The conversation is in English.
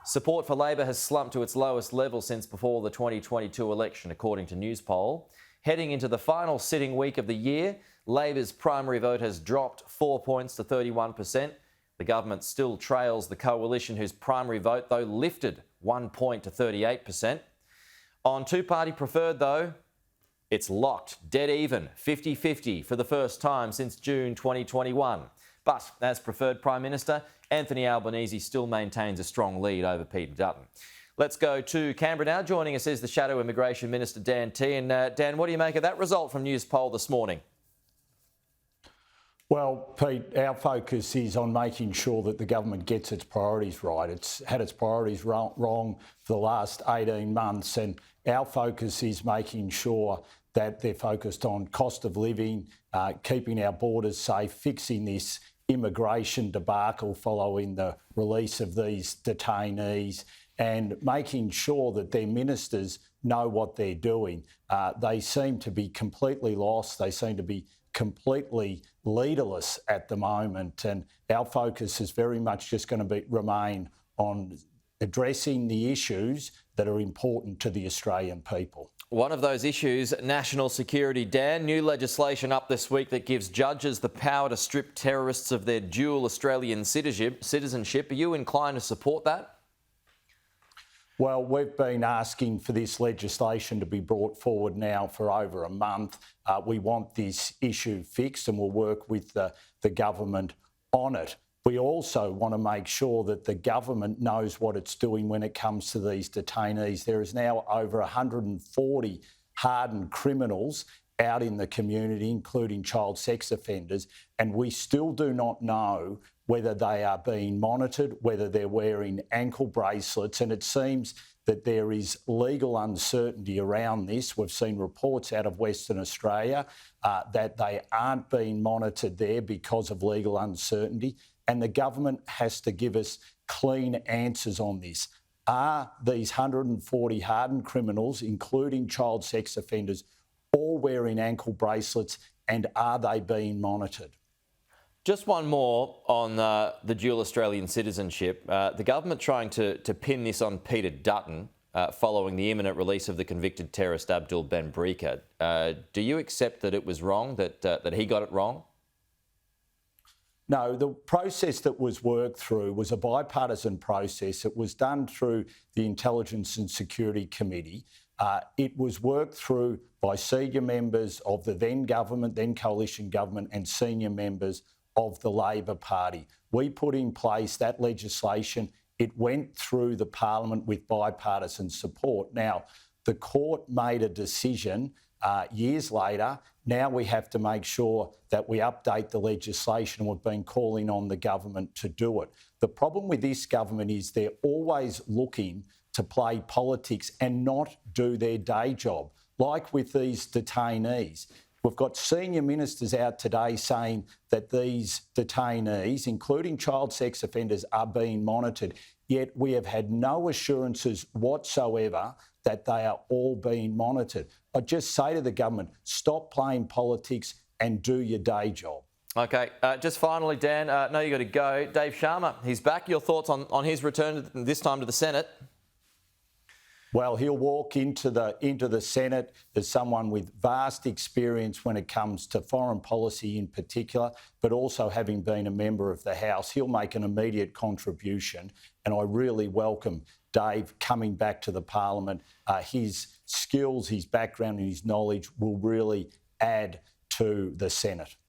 Support for Labor has slumped to its lowest level since before the 2022 election, according to Newspoll. Heading into the final sitting week of the year, Labor's primary vote has dropped 4 points to 31%. The government still trails the coalition, whose primary vote, though, lifted 1 point to 38%. On two-party preferred, though, it's locked, dead even, 50-50 for the first time since June 2021. But as preferred Prime Minister, Anthony Albanese still maintains a strong lead over Peter Dutton. Let's go to Canberra now. Joining us is the Shadow Immigration Minister Dan Tehan. Dan, what do you make of that result from Newspoll this morning? Well, Pete, our focus is on making sure that the government gets its priorities right. It's had its priorities wrong for the last 18 months, and our focus is making sure that they're focused on cost of living, keeping our borders safe, fixing this immigration debacle following the release of these detainees, and making sure that their ministers know what they're doing. They seem to be completely lost. They seem to be completely leaderless at the moment, and our focus is very much just going to remain on addressing the issues that are important to the Australian people. One of those issues, national security. Dan, new legislation up this week that gives judges the power to strip terrorists of their dual Australian citizenship. Are you inclined to support that? Well, we've been asking for this legislation to be brought forward now for over a month. We want this issue fixed, and we'll work with the government on it. We also want to make sure that the government knows what it's doing when it comes to these detainees. There is now over 140 hardened criminals out in the community, including child sex offenders, and we still do not know whether they are being monitored, whether they're wearing ankle bracelets, and it seems that there is legal uncertainty around this. We've seen reports out of Western Australia that they aren't being monitored there because of legal uncertainty, and the government has to give us clean answers on this. Are these 140 hardened criminals, including child sex offenders, all wearing ankle bracelets, and are they being monitored? Just one more on the dual Australian citizenship. The government trying to pin this on Peter Dutton following the imminent release of the convicted terrorist Abdul Ben Brika. Do you accept that it was wrong, that he got it wrong? No, the process that was worked through was a bipartisan process. It was done through the Intelligence and Security Committee. It was worked through by senior members of the then government, then coalition government, and senior members of the Labor Party. We put in place that legislation. It went through the Parliament with bipartisan support. Now, the court made a decision years later. Now we have to make sure that we update the legislation, and we've been calling on the government to do it. The problem with this government is they're always looking to play politics and not do their day job, like with these detainees. We've got senior ministers out today saying that these detainees, including child sex offenders, are being monitored, yet we have had no assurances whatsoever that they are all being monitored. I just say to the government, stop playing politics and do your day job. OK, just finally, Dan, I know you've got to go. Dave Sharma, he's back. Your thoughts on his return, this time to the Senate? Well, he'll walk into the Senate as someone with vast experience when it comes to foreign policy in particular, but also having been a member of the House. He'll make an immediate contribution, and I really welcome Dave coming back to the Parliament. His skills, his background and his knowledge will really add to the Senate.